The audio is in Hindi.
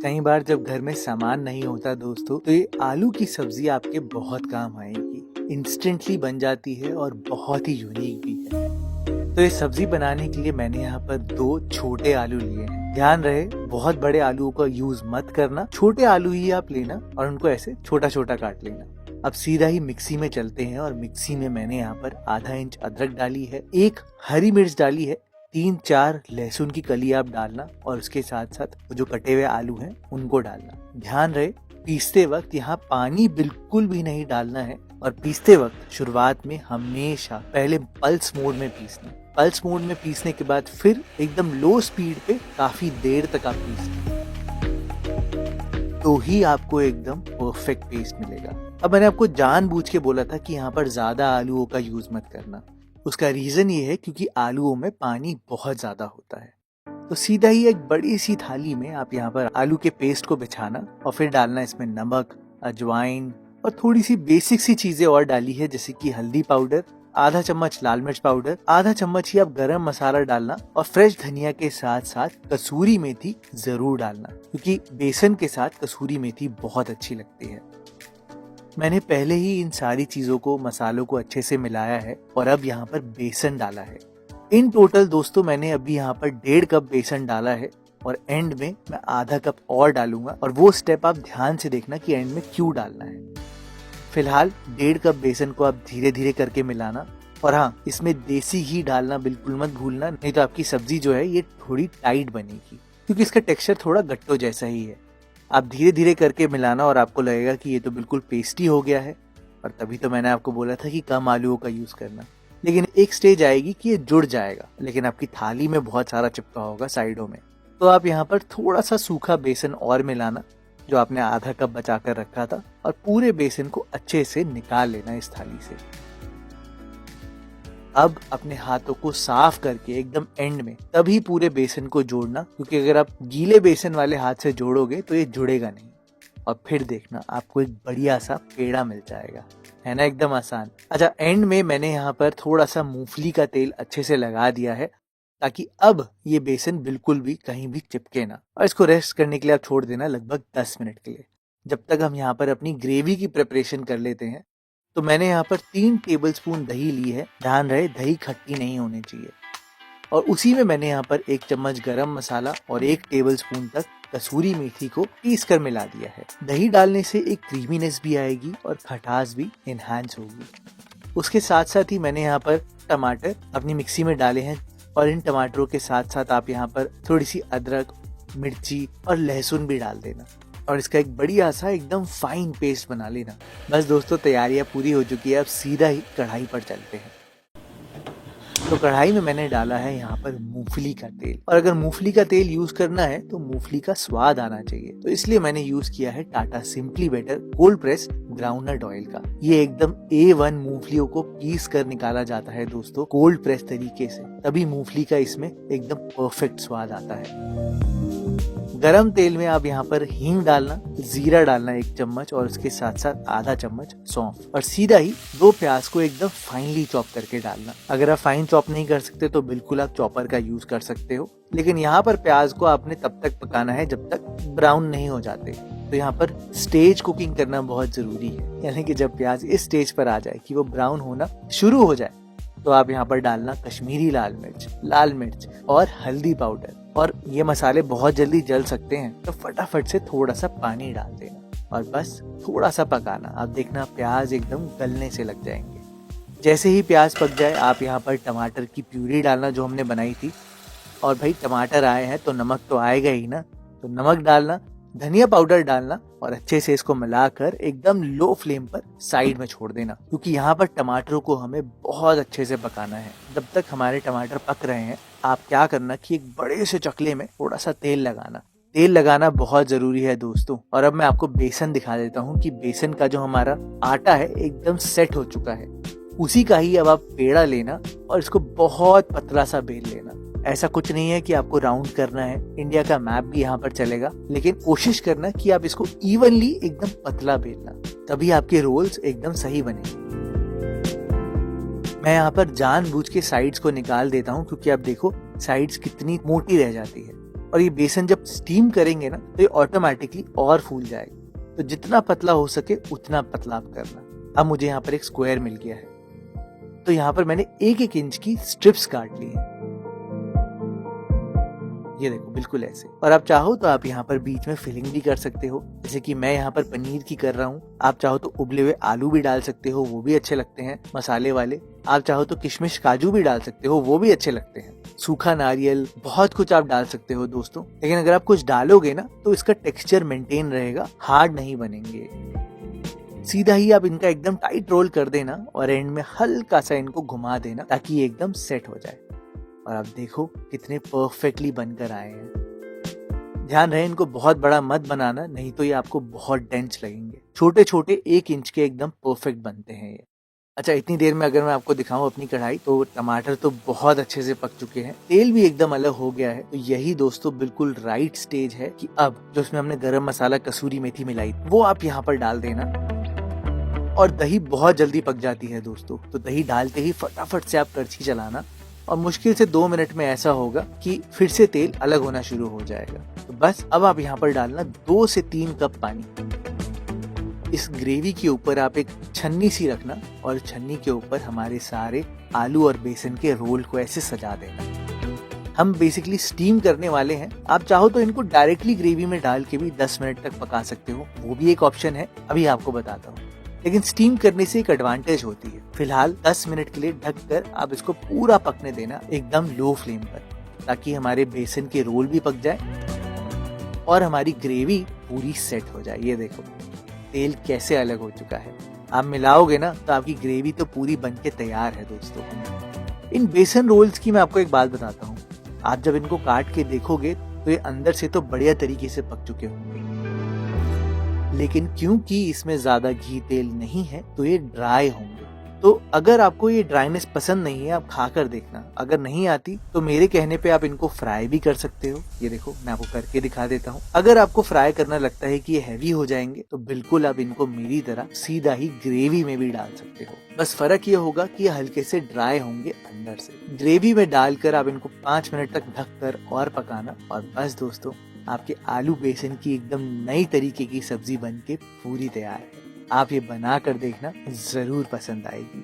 कई बार जब घर में सामान नहीं होता दोस्तों, तो ये आलू की सब्जी आपके बहुत काम आएगी। इंस्टेंटली बन जाती है और बहुत ही यूनिक भी है। तो ये सब्जी बनाने के लिए मैंने यहाँ पर 2 छोटे आलू लिए हैं। ध्यान रहे, बहुत बड़े आलूओं का यूज मत करना, छोटे आलू ही आप लेना और उनको ऐसे छोटा छोटा काट लेना। अब सीधा ही मिक्सी में चलते हैं और मिक्सी में मैंने यहाँ पर आधा इंच अदरक डाली है, 1 हरी मिर्च डाली है, 3-4 लहसुन की कली आप डालना और उसके साथ साथ जो कटे हुए आलू हैं उनको डालना। ध्यान रहे, पीसते वक्त यहाँ पानी बिल्कुल भी नहीं डालना है और पीसते वक्त शुरुआत में हमेशा पहले पल्स मोड में पीसना। पल्स मोड में पीसने के बाद फिर एकदम लो स्पीड पे काफी देर तक आप पीसना, तो ही आपको एकदम परफेक्ट पेस्ट मिलेगा। अब मैंने आपको जानबूझ के बोला था कि यहाँ पर ज्यादा आलूओं का यूज मत करना। उसका रीजन ये है क्योंकि आलूओं में पानी बहुत ज्यादा होता है। तो सीधा ही एक बड़ी सी थाली में आप यहाँ पर आलू के पेस्ट को बिछाना और फिर डालना इसमें नमक, अजवाइन और थोड़ी सी बेसिक सी चीजें और डाली है, जैसे कि हल्दी पाउडर, आधा चम्मच लाल मिर्च पाउडर, आधा चम्मच ही आप गरम मसाला डालना और फ्रेश धनिया के साथ साथ कसूरी मेथी जरूर डालना, क्योंकि बेसन के साथ कसूरी मेथी बहुत अच्छी लगती है। मैंने पहले ही इन सारी चीजों को, मसालों को अच्छे से मिलाया है और अब यहाँ पर बेसन डाला है। इन टोटल दोस्तों मैंने अभी यहाँ पर 1.5 कप बेसन डाला है और एंड में मैं आधा कप और डालूंगा, और वो स्टेप आप ध्यान से देखना कि एंड में क्यों डालना है। फिलहाल 1.5 कप बेसन को आप धीरे धीरे करके मिलाना, और हाँ, इसमें देसी घी डालना बिल्कुल मत भूलना, नहीं तो आपकी सब्जी जो है ये थोड़ी टाइट बनेगी, क्योंकि इसका टेक्सचर थोड़ा गट्टो जैसा ही है। आप धीरे धीरे करके मिलाना और आपको लगेगा कि ये तो बिल्कुल पेस्टी हो गया है, और तभी तो मैंने आपको बोला था कि कम आलूओं का यूज करना। लेकिन एक स्टेज आएगी कि ये जुड़ जाएगा, लेकिन आपकी थाली में बहुत सारा चिपका होगा साइडों में, तो आप यहाँ पर थोड़ा सा सूखा बेसन और मिलाना, जो आपने आधा कप बचा कर रखा था, और पूरे बेसन को अच्छे से निकाल लेना इस थाली से। अब अपने हाथों को साफ करके एकदम एंड में तभी पूरे बेसन को जोड़ना, क्योंकि अगर आप गीले बेसन वाले हाथ से जोड़ोगे तो ये जुड़ेगा नहीं, और फिर देखना आपको एक बढ़िया सा पेड़ा मिल जाएगा, है ना, एकदम आसान। अच्छा, एंड में मैंने यहाँ पर थोड़ा सा मूंगफली का तेल अच्छे से लगा दिया है, ताकि अब ये बेसन बिल्कुल भी कहीं भी चिपके ना, और इसको रेस्ट करने के लिए आप छोड़ देना लगभग 10 मिनट के लिए, जब तक हम यहाँ पर अपनी ग्रेवी की प्रिपरेशन कर लेते हैं। तो मैंने यहाँ पर 3 टेबलस्पून दही ली है। ध्यान रहे, दही खट्टी नहीं होनी चाहिए। और उसी में मैंने यहाँ पर 1 चम्मच गरम मसाला और 1 टेबलस्पून तक कसूरी मेथी को पीस कर मिला दिया है। दही डालने से एक क्रीमीनेस भी आएगी और खटास भी एनहांस होगी। उसके साथ साथ ही मैंने यहाँ पर टमाटर अपनी मिक्सी में डाले हैं, और इन टमाटरों के साथ साथ आप यहाँ पर थोड़ी सी अदरक, मिर्ची और लहसुन भी डाल देना, और इसका एक बढ़िया सा एकदम फाइन पेस्ट बना लेना। बस दोस्तों, तैयारियां पूरी हो चुकी है। अब सीधा ही कढ़ाई पर चलते हैं। तो कढ़ाई में मैंने डाला है यहाँ पर मूंगफली का तेल, और अगर मूंगफली का तेल यूज करना है तो मूंगफली का स्वाद आना चाहिए, तो इसलिए मैंने यूज किया है Tata simply better cold press groundnut oil का। ये एकदम A1 मूंगफलियों को पीस कर निकाला जाता है दोस्तों, कोल्ड प्रेस तरीके से, तभी मूंगफली का इसमें एकदम परफेक्ट स्वाद आता है। गरम तेल में आप यहाँ पर हींग डालना, जीरा डालना 1 चम्मच, और उसके साथ साथ आधा चम्मच सौंफ, और सीधा ही 2 प्याज को एकदम फाइनली चॉप करके डालना। अगर आप फाइन चॉप नहीं कर सकते तो बिल्कुल आप चॉपर का यूज कर सकते हो, लेकिन यहाँ पर प्याज को आपने तब तक पकाना है जब तक ब्राउन नहीं हो जाते। तो यहाँ पर स्टेज कुकिंग करना बहुत जरूरी है, यानी कि जब प्याज इस स्टेज पर आ जाए कि वो ब्राउन होना शुरू हो जाए, तो आप यहाँ पर डालना कश्मीरी लाल मिर्च और हल्दी पाउडर। और ये मसाले बहुत जल्दी जल सकते हैं, तो फटाफट से थोड़ा सा पानी डाल देना और बस थोड़ा सा पकाना। आप देखना प्याज एकदम गलने से लग जाएंगे। जैसे ही प्याज पक जाए, आप यहाँ पर टमाटर की प्यूरी डालना जो हमने बनाई थी, और भाई टमाटर आए हैं तो नमक तो आएगा ही ना, तो नमक डालना, धनिया पाउडर डालना, और अच्छे से इसको मिलाकर एकदम लो फ्लेम पर साइड में छोड़ देना, क्योंकि यहाँ पर टमाटरों को हमें बहुत अच्छे से पकाना है। जब तक हमारे टमाटर पक रहे हैं, आप क्या करना कि एक बड़े से चकले में थोड़ा सा तेल लगाना बहुत जरूरी है दोस्तों। और अब मैं आपको बेसन दिखा देता हूँ कि बेसन का जो हमारा आटा है एकदम सेट हो चुका है। उसी का ही अब आप पेड़ा लेना और इसको बहुत पतला सा बेल लेना। ऐसा कुछ नहीं है कि आपको राउंड करना है, इंडिया का मैप भी यहाँ पर चलेगा, लेकिन कोशिश करना कि आप इसको इवनली एकदम पतला बेलना, तभी आपके रोल्स एकदम सही बनेंगे। मैं यहाँ पर जानबूझ के साइड्स को निकाल देता हूँ, क्योंकि आप देखो साइड्स कितनी मोटी रह जाती है। और ये बेसन जब स्टीम करेंगे ना तो ये ऑटोमेटिकली और फूल जाएगा। तो जितना पतला हो सके उतना पतला आप करना। अब मुझे यहाँ पर एक स्क्वायर मिल गया है, तो यहाँ पर मैंने 1-1 इंच की स्ट्रिप्स काट ली है। ये देखो बिल्कुल ऐसे। और आप चाहो तो आप यहाँ पर बीच में फिलिंग भी कर सकते हो, जैसे कि मैं यहाँ पर पनीर की कर रहा हूँ। आप चाहो तो उबले हुए आलू भी डाल सकते हो, वो भी अच्छे लगते हैं मसाले वाले। आप चाहो तो किशमिश काजू भी डाल सकते हो, वो भी अच्छे लगते हैं। सूखा नारियल, बहुत कुछ आप डाल सकते हो दोस्तों। लेकिन अगर आप कुछ डालोगे ना तो इसका टेक्सचर मेंटेन रहेगा, हार्ड नहीं बनेंगे। सीधा ही आप इनका एकदम टाइट रोल कर देना और एंड में हल्का सा इनको घुमा देना ताकि ये एकदम सेट हो जाए। और आप देखो कितने परफेक्टली बनकर आए हैं। ध्यान रहे इनको बहुत बड़ा मत बनाना, नहीं तो ये आपको बहुत डेंस लगेंगे। छोटे छोटे 1 इंच के एकदम परफेक्ट बनते हैं ये। अच्छा, इतनी देर में अगर मैं आपको दिखाऊं अपनी कढ़ाई, तो टमाटर तो बहुत अच्छे से पक चुके हैं, तेल भी एकदम अलग हो गया है। तो यही दोस्तों बिल्कुल राइट स्टेज है कि अब जो इसमें हमने गरम मसाला कसूरी मेथी मिलाई वो आप यहाँ पर डाल देना। और दही बहुत जल्दी पक जाती है दोस्तों, तो दही डालते ही फटाफट से आप करछी चलाना और मुश्किल से 2 मिनट में ऐसा होगा कि फिर से तेल अलग होना शुरू हो जाएगा। तो बस अब आप यहाँ पर डालना 2 से 3 कप पानी। इस ग्रेवी के ऊपर आप एक छन्नी सी रखना और छन्नी के ऊपर हमारे सारे आलू और बेसन के रोल को ऐसे सजा देना। हम बेसिकली स्टीम करने वाले हैं। आप चाहो तो इनको डायरेक्टली ग्रेवी में डाल के भी 10 मिनट तक पका सकते हो, वो भी एक ऑप्शन है, अभी आपको बताता हूँ। लेकिन स्टीम करने से एक एडवांटेज होती है। फिलहाल 10 मिनट के लिए ढककर आप इसको पूरा पकने देना एकदम लो फ्लेम पर, ताकि हमारे बेसन के रोल भी पक जाए और हमारी ग्रेवी पूरी सेट हो जाए। ये देखो तेल कैसे अलग हो चुका है। आप मिलाओगे ना तो आपकी ग्रेवी तो पूरी बनके तैयार है दोस्तों। इन बेसन रोल्स की मैं आपको एक बात बताता हूँ। आप जब इनको काट के देखोगे तो ये अंदर से तो बढ़िया तरीके से पक चुके होंगे, लेकिन क्योंकि इसमें ज्यादा घी तेल नहीं है तो ये ड्राई होंगे। तो अगर आपको ये ड्राइनेस पसंद नहीं है, आप खा कर देखना। अगर नहीं आती तो मेरे कहने पे आप इनको फ्राई भी कर सकते हो। ये देखो मैं आपको करके दिखा देता हूँ। अगर आपको फ्राई करना लगता है कि ये हैवी हो जाएंगे तो बिल्कुल आप इनको मेरी तरह सीधा ही ग्रेवी में भी डाल सकते हो। बस फर्क ये होगा कि ये हल्के से ड्राई होंगे अंदर से। ग्रेवी में डालकर आप इनको 5 मिनट तक ढककर और पकाना और बस दोस्तों आपके आलू बेसन की एकदम नई तरीके की सब्जी बनके पूरी तैयार है। आप ये बना कर देखना, जरूर पसंद आएगी।